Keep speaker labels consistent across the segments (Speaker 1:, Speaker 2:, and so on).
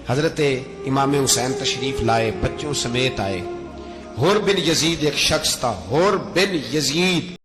Speaker 1: हजरत इमाम हुसैन तशरीफ लाए, बच्चों समेत आए। हुर बिन यजीद एक शख्स था, हुर बिन यजीद।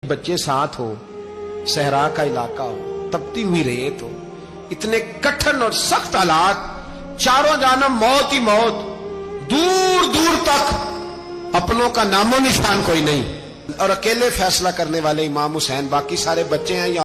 Speaker 1: बच्चे साथ हो सहरा का इलाका हो, तपती हुई रेत हो, इतने कठिन और सख्त हालात, चारों जानब मौत ही मौत, दूर दूर तक अपनों का नामो निशान कोई नहीं, और अकेले फैसला करने वाले इमाम हुसैन, बाकी सारे बच्चे हैं या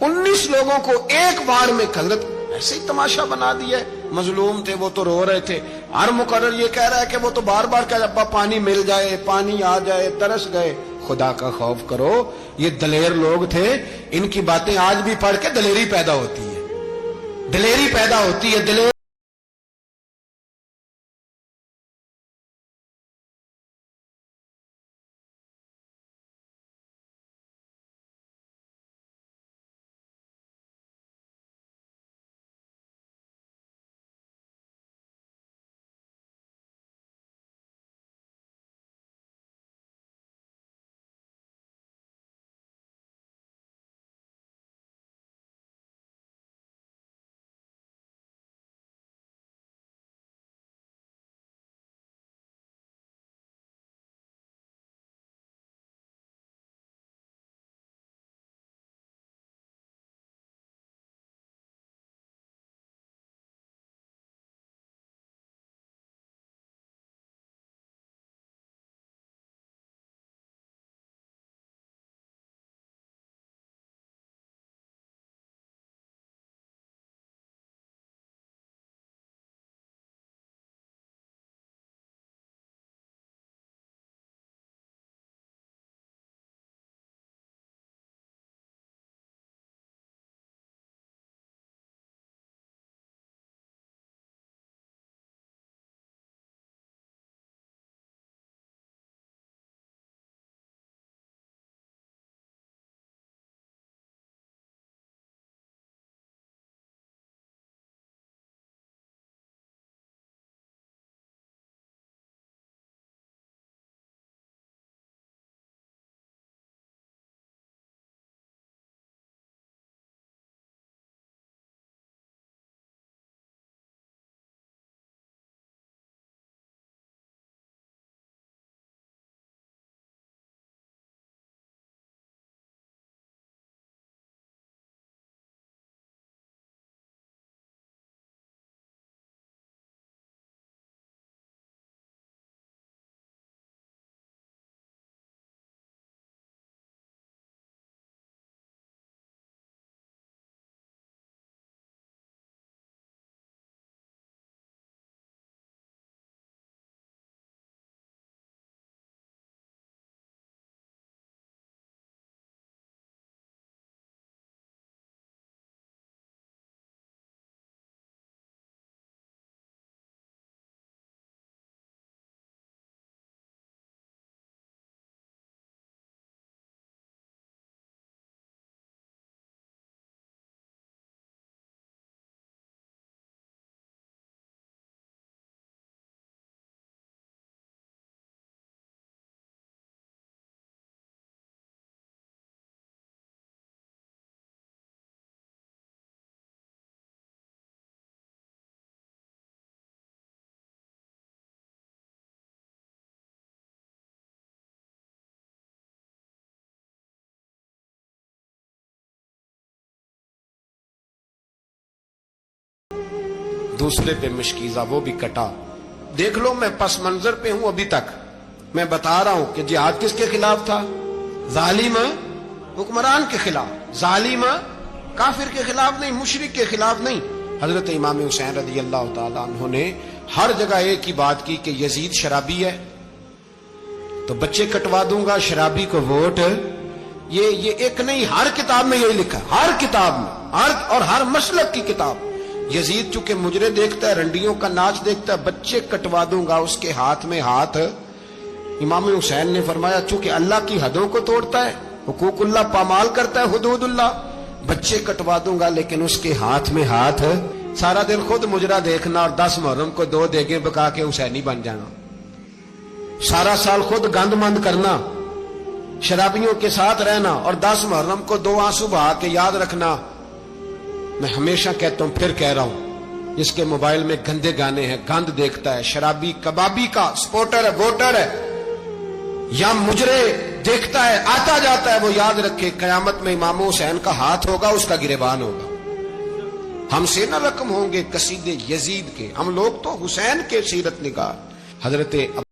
Speaker 1: 19 लोगों को एक बार में हजरत ऐसे ही तमाशा बना दिया है। मजलूम थे वो तो रो रहे थे, हर मुकर्रर ये कह रहा है कि वो तो बार बार कह अब्बा पानी मिल जाए, पानी आ जाए, तरस गए। खुदा का खौफ करो, ये दलेर लोग थे, इनकी बातें आज भी पढ़ के दलेरी पैदा होती है, दलेरी पैदा होती है। दलेर दूसरे पे मशकीजा, वो भी कटा। देख लो मैं पस मंजर पे हूं अभी तक। मैं बता रहा हूं कि जिहाद किसके खिलाफ था? जालिम हुक्मरान के खिलाफ, जालिम काफिर के खिलाफ नहीं, मुशरिक के खिलाफ नहीं। हजरत इमाम हुसैन रज़ी अल्लाह तआला अन्हु ने हर जगह एक ही बात की कि यजीद शराबी है तो बच्चे कटवा दूंगा, शराबी को वोट। ये एक नहीं, हर किताब में यही लिखा, हर किताब में, और हर मसलक की किताब। यजीद चूंकि मुजरे देखता है, रंडियों का नाच देखता है, बच्चे कटवा दूंगा, उसके हाथ में हाथ। इमाम हुसैन ने फरमाया चूंकि अल्लाह की हदों को तोड़ता है, हुकूकुल्लाह पामाल करता है, हुदूदुल्लाह, बच्चे कटवा दूंगा लेकिन उसके हाथ में हाथ। सारा दिन खुद मुजरा देखना और 10 मुहर्रम को 2 देगे पका के हुसैनी बन जाना। सारा साल खुद गंद मंद करना, शराबियों के साथ रहना और 10 मुहर्रम को 2 आंसू बहा के याद रखना। मैं हमेशा कहता हूं, फिर कह रहा हूं, जिसके मोबाइल में गंदे गाने हैं, गंद देखता है, शराबी कबाबी का सपोर्टर है, वोटर है, या मुजरे देखता है, आता जाता है, वो याद रखे कयामत में इमाम हुसैन का हाथ होगा, उसका गिरेबान होगा। हमसे न रकम होंगे कसीदे यजीद के, हम लोग तो हुसैन के सीरत निगार। हजरत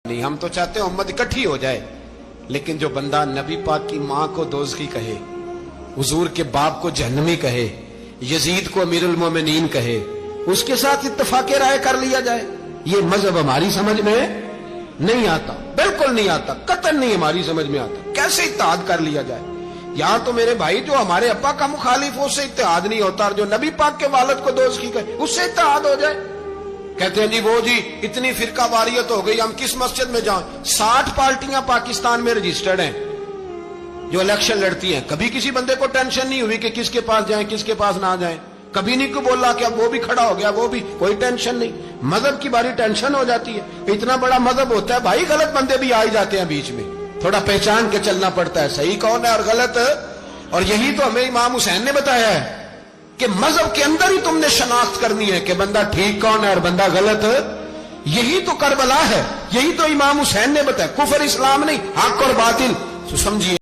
Speaker 1: नहीं, हम तो चाहते हैं उम्मत इकट्ठी हो जाए, लेकिन जो बंदा नबी पाक की मां को दोज़खी कहे, हुजूर के बाप को जहन्नमी कहे, यजीद को अमीरुल मोमिनीन कहे, उसके साथ इत्तफाक़े राय कर लिया जाए, ये मजहब हमारी समझ में नहीं आता, बिल्कुल नहीं आता, कतई नहीं हमारी समझ में आता। कैसे इत्तेहाद कर लिया जाए? यहां तो मेरे भाई जो हमारे अब्बा का मुखालिफ हो उससे इत्तेहाद नहीं होता, और जो नबी पाक के वालिद को दोज़खी कहे उससे इत्तेहाद हो जाए। कहते हैं जी वो जी इतनी फिरका वारियत हो गई, हम किस मस्जिद में जाएं? 60 पार्टियां पाकिस्तान में रजिस्टर्ड हैं जो इलेक्शन लड़ती हैं। कभी किसी बंदे को टेंशन नहीं हुई कि किसके पास जाएं किसके पास ना जाएं, कभी नहीं को बोला कि अब वो भी खड़ा हो गया, वो भी, कोई टेंशन नहीं। मजहब की बारी टेंशन हो जाती है, इतना बड़ा मजहब होता है भाई, गलत बंदे भी आ ही जाते हैं बीच में, थोड़ा पहचान के चलना पड़ता है सही कौन है और गलत। और यही तो हमें इमाम हुसैन ने बताया है कि मजहब के अंदर ही तुमने शनाख्त करनी है कि बंदा ठीक कौन है और बंदा गलत। यही तो करबला है, यही तो इमाम हुसैन ने बताया, कुफर इस्लाम नहीं, हक और बातिल। तो समझिए।